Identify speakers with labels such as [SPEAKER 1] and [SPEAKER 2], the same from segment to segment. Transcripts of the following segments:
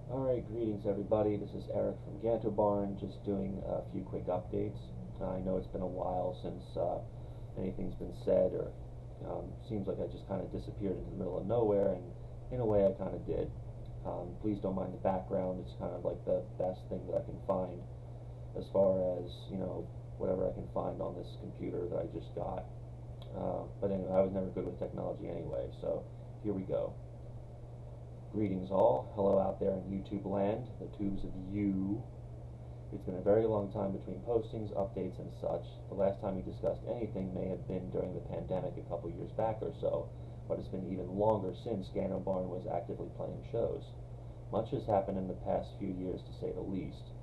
[SPEAKER 1] Alright, greetings everybody. This is Eric from Ganto just doing a few quick updates. I know it's been a while since anything's been said, or seems like I just kind of disappeared into the middle of nowhere, and in a way I kind of did. Please don't mind the background. It's kind of like the best thing that I can find as far as, whatever I can find on this computer that I just got. But anyway, I was never good with technology anyway, so here we go. Greetings all. Hello out there in YouTube land, the tubes of you. It's been a very long time between postings, updates, and such. The last time we discussed anything may have been during the pandemic a couple years back or so, but it's been even longer since Ganto was actively playing shows. Much has happened in the past few years, to say the least.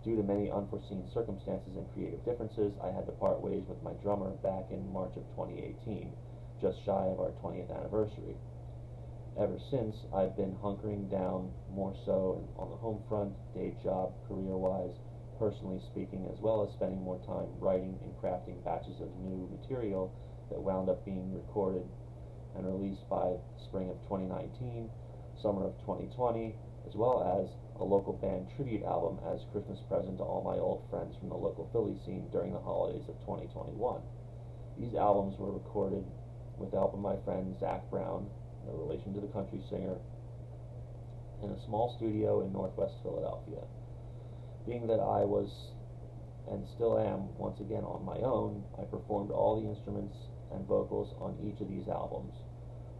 [SPEAKER 1] Due to many unforeseen circumstances and creative differences, I had to part ways with my drummer back in March of 2018, just shy of our 20th anniversary. Ever since, I've been hunkering down more so on the home front, day job, career-wise, personally speaking, as well as spending more time writing and crafting batches of new material that wound up being recorded and released by spring of 2019, summer of 2020, as well as a local band tribute album as Christmas present to all my old friends from the local Philly scene during the holidays of 2021. These albums were recorded with the help of my friend Zach Brown, no relation to the country singer, in a small studio in northwest Philadelphia. Being that I was, and still am, once again on my own, I performed all the instruments and vocals on each of these albums.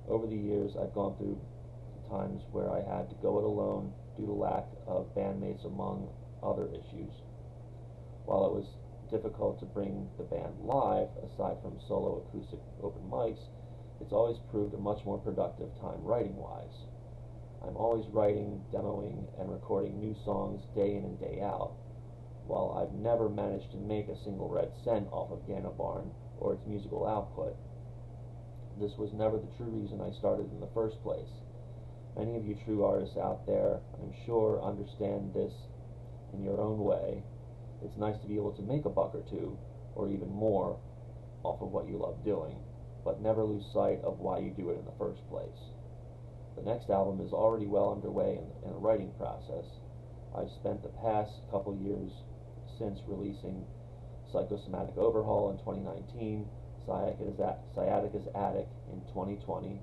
[SPEAKER 1] Over the years, I've gone through times where I had to go it alone due to lack of bandmates, among other issues. While it was difficult to bring the band live, aside from solo acoustic open mics, it's always proved a much more productive time writing-wise. I'm always writing, demoing, and recording new songs day in and day out. While I've never managed to make a single red cent off of Ganto or its musical output, this was never the true reason I started in the first place. Many of you true artists out there, I'm sure, understand this in your own way. It's nice to be able to make a buck or two, or even more, off of what you love doing, but never lose sight of why you do it in the first place. The next album is already well underway in the writing process. I've spent the past couple years since releasing Psychosomatic Overhaul in 2019, Sciatica's Attic in 2020,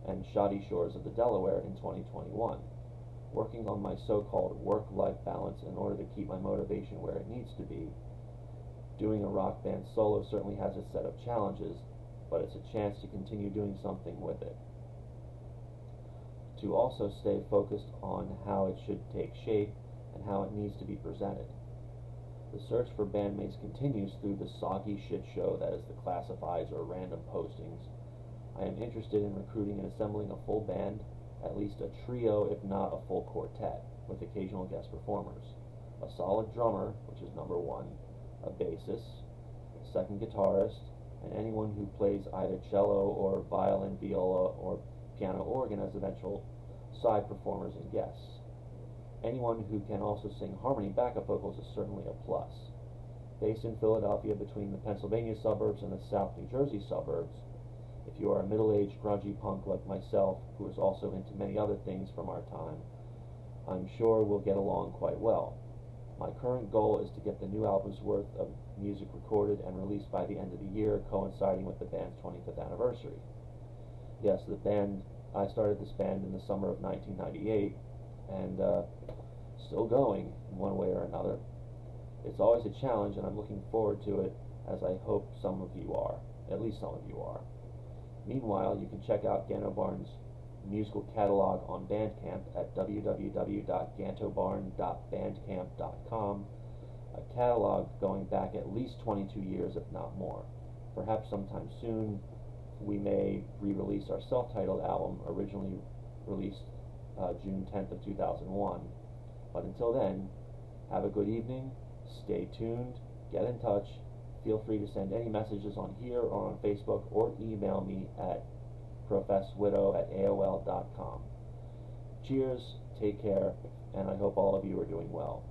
[SPEAKER 1] and Shoddy Shores of the Delaware in 2021. Working on my so-called work-life balance in order to keep my motivation where it needs to be. Doing a rock band solo certainly has its set of challenges, but it's a chance to continue doing something with it. To also stay focused on how it should take shape and how it needs to be presented. The search for bandmates continues through the soggy shit show that is the classifieds or random postings. I am interested in recruiting and assembling a full band, at least a trio if not a full quartet, with occasional guest performers. A solid drummer, which is number one, a bassist, a second guitarist, and anyone who plays either cello or violin, viola, or piano organ as eventual side performers and guests. Anyone who can also sing harmony backup vocals is certainly a plus. Based in Philadelphia between the Pennsylvania suburbs and the South New Jersey suburbs, if you are a middle-aged grungy punk like myself, who is also into many other things from our time, I'm sure we'll get along quite well. My current goal is to get the new album's worth of music recorded and released by the end of the year, coinciding with the band's 25th anniversary. Yes, I started this band in the summer of 1998, and still going in one way or another. It's always a challenge, and I'm looking forward to it, as I hope some of you are. At least some of you are. Meanwhile, you can check out Ganto musical catalog on Bandcamp at www.gantobarn.bandcamp.com, a catalog going back at least 22 years, if not more. Perhaps sometime soon we may re-release our self-titled album, originally released June 10th of 2001. But until then, have a good evening, stay tuned, get in touch, feel free to send any messages on here or on Facebook, or email me at professwidow@aol.com. Cheers, take care, and I hope all of you are doing well.